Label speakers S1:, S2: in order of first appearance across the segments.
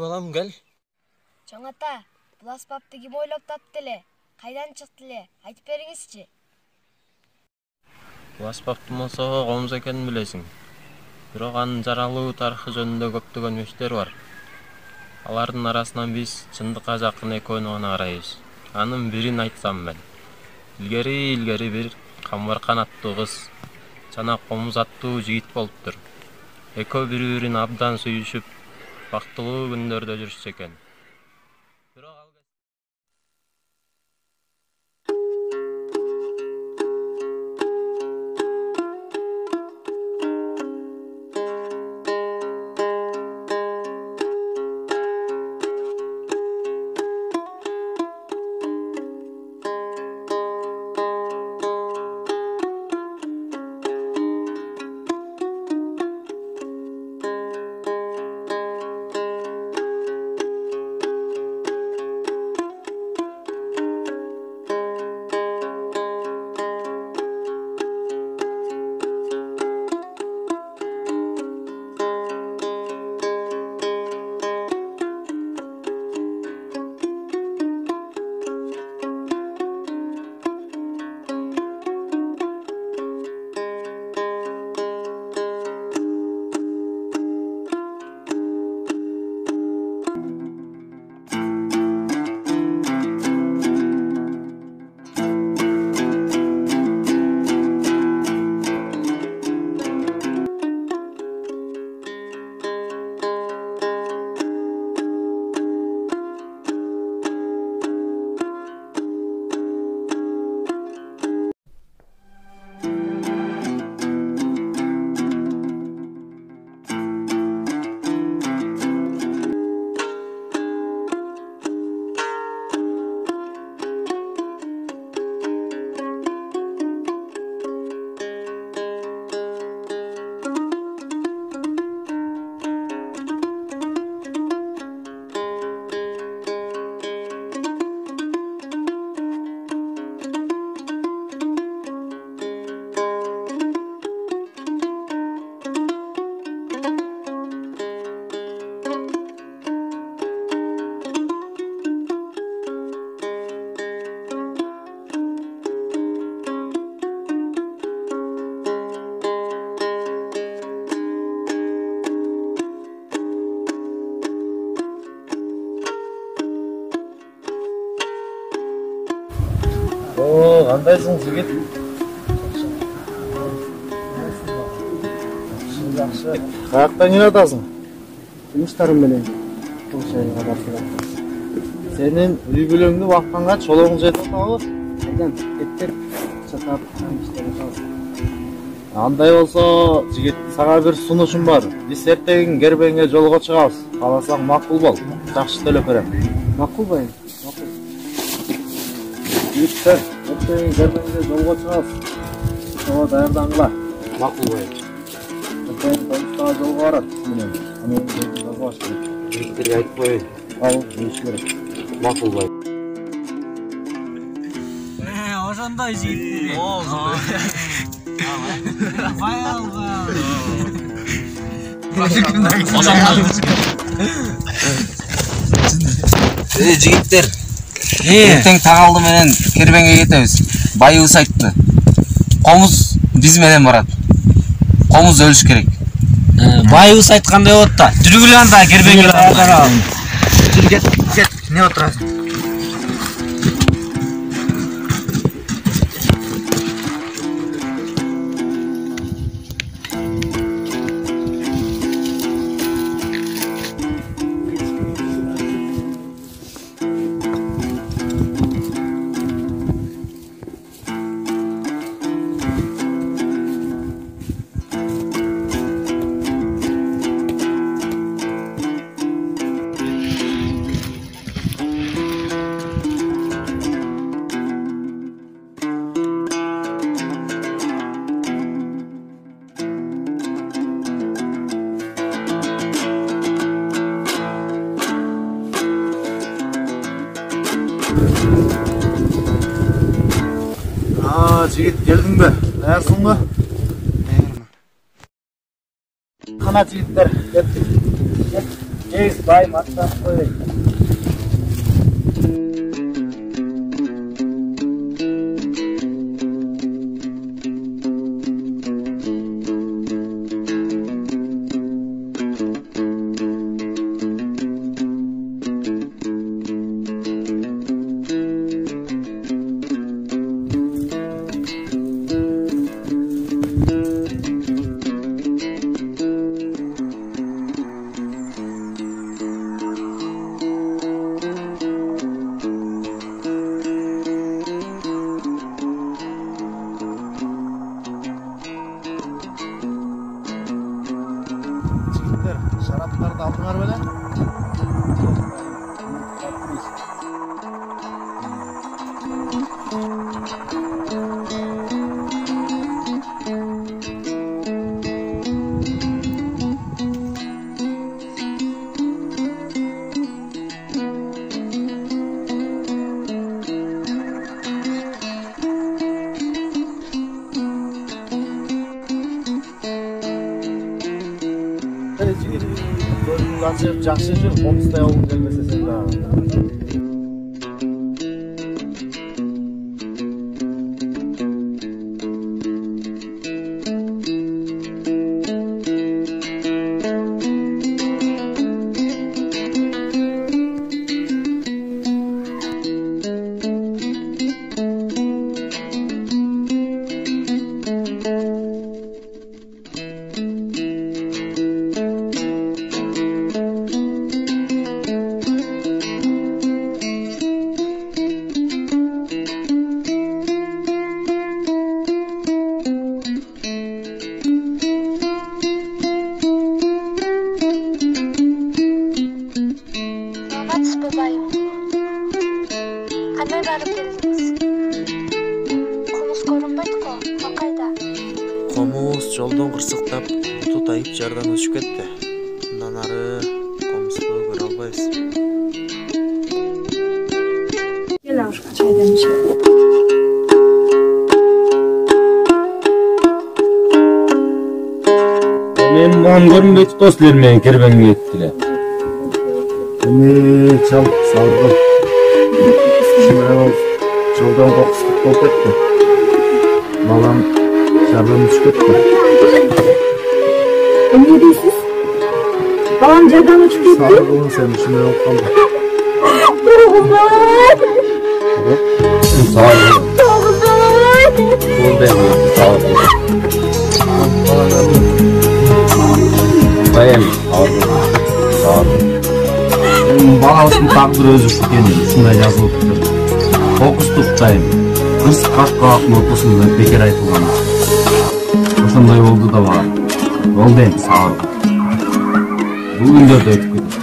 S1: Балам, гел.
S2: Чоң ата, бул аспапты ким ойлоп тапты эле? Кайдан чыкты эле? Айтып бериңизчи.
S1: Бул аспаптын болсо комуз экенин билесиң. Бирок анын жаралуу тарыхы жөнүндө көптөгөн мифтер бар. Алардын арасынан биз чындыкка жакын экөөнү гана карайбыз. Анын бирин айтсам мен. Илгери бир Камбаркан аттуу кыз жана Комуз аттуу жигит болуптур. Экөө бири-бирин абдан сүйүшүп, бактылуу күндөрдө жүрүшчү экен.
S3: Кандайсың жигит? Жакшы. Каяктан келатасың?
S4: Жумуштарым менен Чоңшайга барып келатам.
S3: Сенин үй бүлөңдү бакканга чолоң жетип атабы?
S4: Айдан кеттер чатап иштеп атабыз.
S3: Андай болсо, жигит, сага бир сунушум бар. Биз эртең Кербеңге жолго чыгабыз. Кааласаң макул бол. Жакшы төлөп берем.
S4: Макул байым. Макул.
S3: Жигиттер, эртең Кербеңге жолго чыгабыз. Ошого даярдангыла.
S4: Макул байым.
S3: Эртең Комузга жолго барат менен. Аны жазбаш керек.
S4: Жигиттерге айтып коеюн.
S3: Ал, дейиш керек.
S4: Макул байым.
S5: Ошондой жигит.
S6: Жигиттер, эртең таң алды менен Кербеңге кетебиз. Байыбыз айтты. Комуз биз менен барат. Комуз өлүш керек.
S5: Байыбыз айткандай болот да. Жүргүлө анда Кербеңге барабыз.
S6: Кет, не отурасың?
S3: жігіт келдің бе? Даясың ба? Қана жігіттер, кеттік. Жейіз байым аттанып қойайық. Şarapları aldыңар беле? Gözünü açıp жақсы жүр, қомыстай ауылын келмесе сен дағы.
S2: Қандай барып келдіңіз? Қомыс көрінбейді қо, о қайда?
S7: Қомыс жолдон қырсықтап, бұты тайып жардан өшіп кетті. Мұндан ары қомысты көре албайбыз.
S2: Кел ауышқа чайдан ішіп.
S3: Мен бұған көрінбейді достылар мен кербенге еттілер. Чал, сауырғыл. Жолдан қоқыстық болып кетті. Балам жардан үшіп кетті.
S2: Не дейсіз? Балам жардан үшіп кетті?
S3: Сауырғылың сен үшіне болып қалды. Сауырғыл. Бұл бәйім, сауырғыл. Bayım, sağırғыл. Баласын тағдыр өзі шүкенін, шындай жазылып тұр. Қоқыстық тайым, қырс қаққалақтың ортасында бекер айтылған. Осындай oldu da var. Oldu hem sağırғыл. Бұл күндерді өтіп кетті.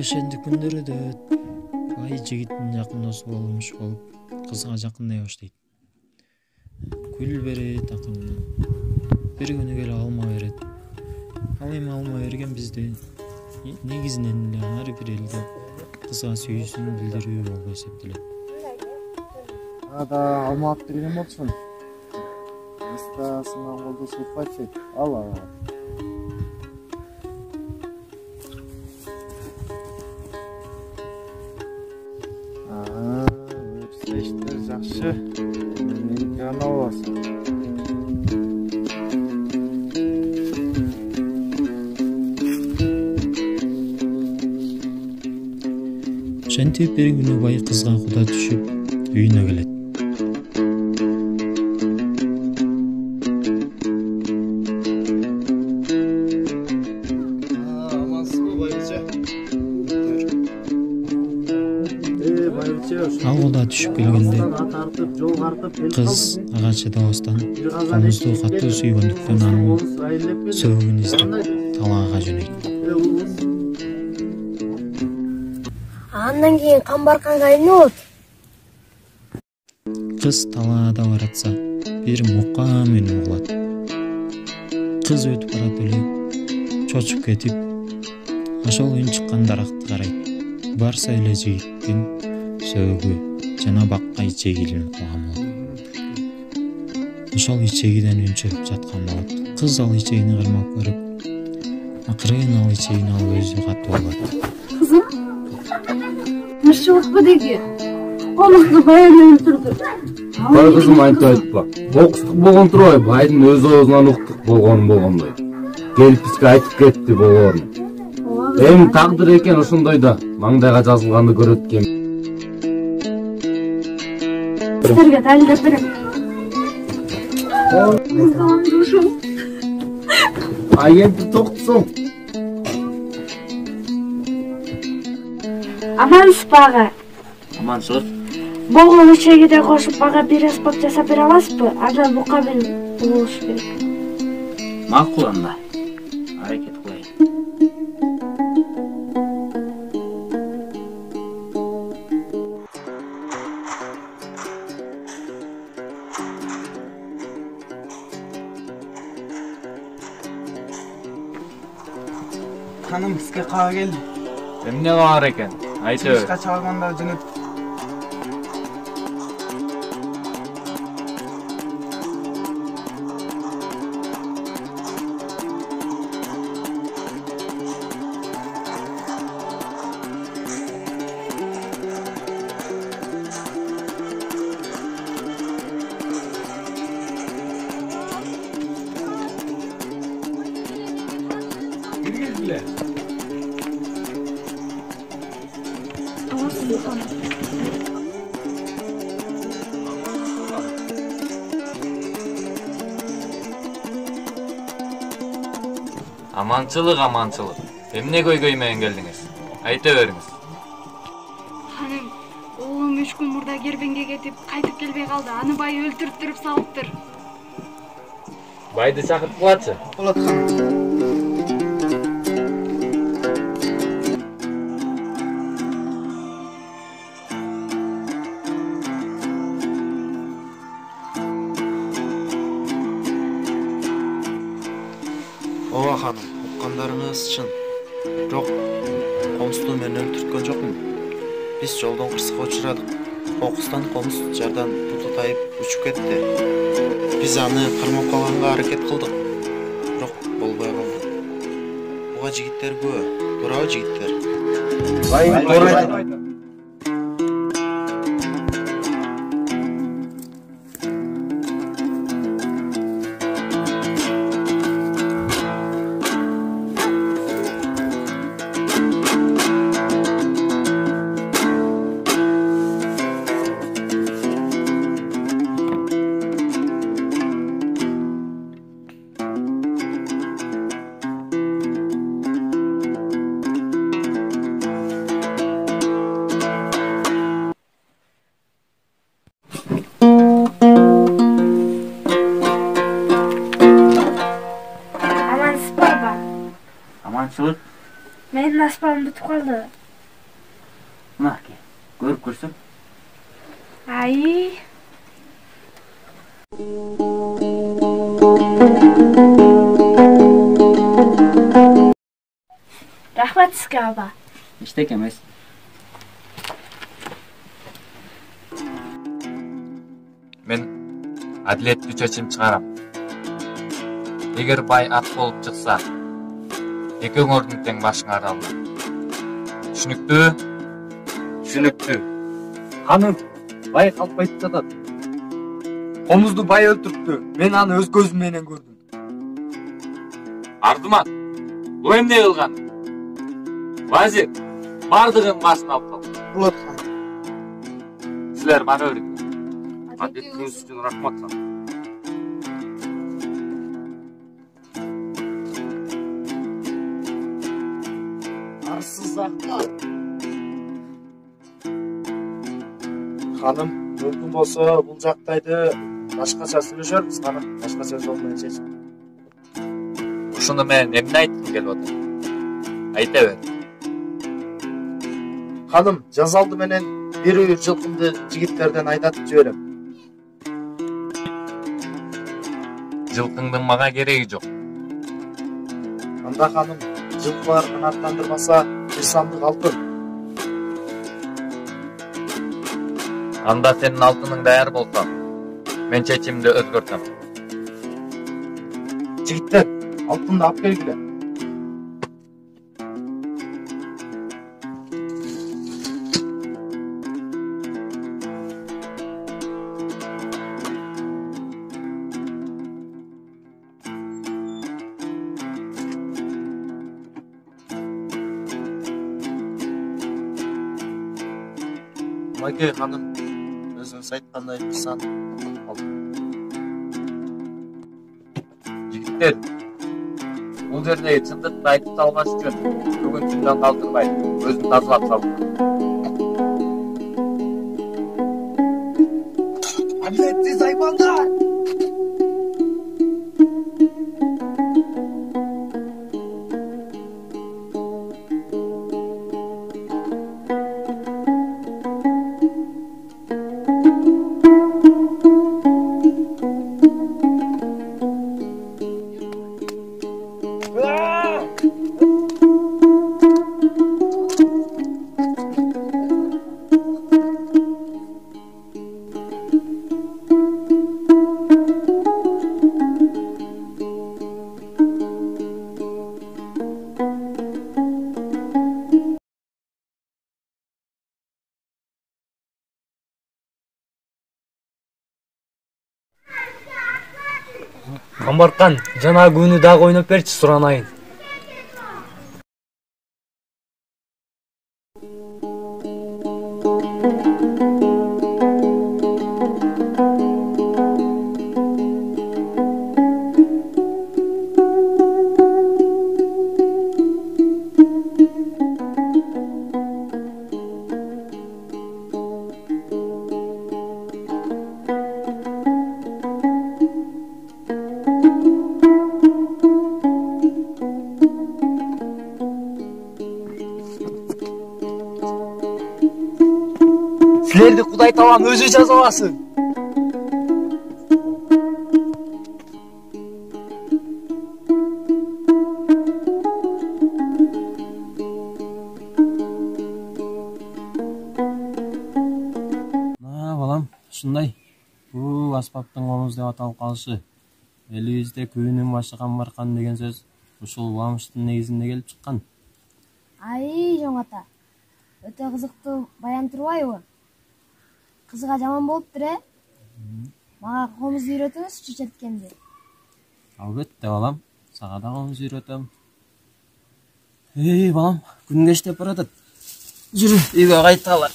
S8: ошентип күндөр өтөт. Бай жигиттин жакын досу болмуш болуп, кызга жакындай баштайт. Гүл берет акырынан. Бир күнү келип алма берет. Ал эми алма берген бизде негизинен эле ар бир элде кызга сүйүүсүн билдирүү болуп эсептелет.
S4: Ада алма алып берген болчун. Астасынан колду сулпачы. Ал. Иштер жакшы. Меники гана болсун.
S8: Ошентип бир күнү бай кызга куда түшүп үйүнө келет. Ал куда түшүп келгенде кыз ага чыдабастан комузду катуу сүйгөндүктөн анын сөөгүн издеп талаага жөнөйт.
S2: Андан кийин камбарканга эмне болот?
S8: Кыз талаада баратса, бир мукам үнү угулат. Кыз өтүп барат эле чочуп кетип, ошол үн чыккан даракты карайт. Барса эле жигиттин сөөгү жана бакка ичеги илинип калган болот. Ошол ичегиден үн чыгып жаткан болот. Кыз ал ичегини кырмап көрүп, акырын ал ичегини алып өзү катып алат.
S2: Кызым, Мышчылыкпы деги? Комузду баян өлтүрдү.
S3: Бай кызым айтып айтпа. Окустук болгон турбай, байдын өз оозунан уктук болгондой. Келип бизге айтып кетти болгон. Эми тагдыр экен ошондой да, маңдайга жазылганды көрөт экен.
S2: Силерге далилдеп берем.
S3: Агентти токтосоң.
S2: Амансызбы ага?
S5: Амансыз.
S2: Болгон ичегиде кошуп ага бир аспап жасап бере аласызбы? Андан бука менен болуш керек.
S5: Макул анда. Аракет кылайын.
S4: Ханым бизге кага келди.
S1: Эмне бар экен? Айтып.
S4: Чыгышка чыгарганда жөнөт.
S1: Аманчылык. Эмне көйгөй менен келдиңиз? Айта бериңиз.
S9: Ханым, оğlum 3 gün burada Gerbenге кетип, кайтып келбей калды. Аны бай өлтүрүп салыптыр.
S1: Байды чакырып кылачы.
S4: Болот ханым.
S7: Ооба ханым, уккандарыңыз чын. Бирок комузду мен өлтүрткөн жокмун. Биз жолдон кырсыкка учурадык. Окустан комуз жардан буту тайып учуп кетти. Биз аны кырмап калганга аракет кылдык. Бирок болбой калды. Буга жигиттер күбө. Туурабы жигиттер?
S3: Туура айтат.
S2: Менин аспабым бүтүп калды.
S4: Мына әке, көріп көрсем.
S9: Ай. Рахмат сізге, аба.
S4: Ештеңе емес.
S6: Мен әділетті шешім шығарам. Егер бай ат болып шықса, екеуіңіздің тең башыңар алды. Түсінікті?
S3: Түсінікті. Ханым, бай қалпайтып жатады. Қомызды бай өлтіріпті. Мен аны өз көзімменен көрдім.
S6: Ардыман, бұл емне қылған? Вазир, бардығын басын алып қал.
S7: Болады ханым.
S6: Сілер бана өрік. Әдеттіңіз үшін рахмат ханым.
S7: Арсыз Ахмат. Ханым, мүмкін болса бұл жақтайды башқаша сөйлешерміз ханым. Башқаша жолмен шешіп.
S6: Ушуну мен эмне айткым келип атат? Айта бер.
S7: Ханым, жазалды менен бир үйір жылқымды жигиттерден айдатып жиберем.
S6: Жылкыңдын мага кереги жок.
S7: Анда ханым, жылқылар канаттандырмаса бир сандык алтын.
S6: Анда сенин алтының даяр болсо, мен чечимди өзгөртөм.
S7: Жигиттер, алтынды алып келгиле. Майке ханым, өзіңіз айтқандай бір сандык алып.
S6: Жигиттер, бул жерде чындыкты айтып салбаш үчүн бүгүн түндөн калтырбай өзүн тазалап салдым.
S7: Адилетсиз айбандар!
S8: Камбаркан, жана күнү дагы ойноп берчи, суранайын. Силерди Кудай таалам өзү жазаласын.
S1: Балам, ушундай. Бул аспаптын комуз деп аталып калышы. Элибизде күбүнүн башы камбаркан деген сөз ушул уламыштын негизинде келип чыккан.
S2: Ай, жоң ата. Өтө кызыктуу баян турбайбы? Кызга жаман болуптур, Мага комуз үйрөтүңүзчү четкенди.
S1: Албетте, балам. Сага да комуз үйрөтөм. Балам, күн кештеп баратат. Жүрү, үйгө кайталы.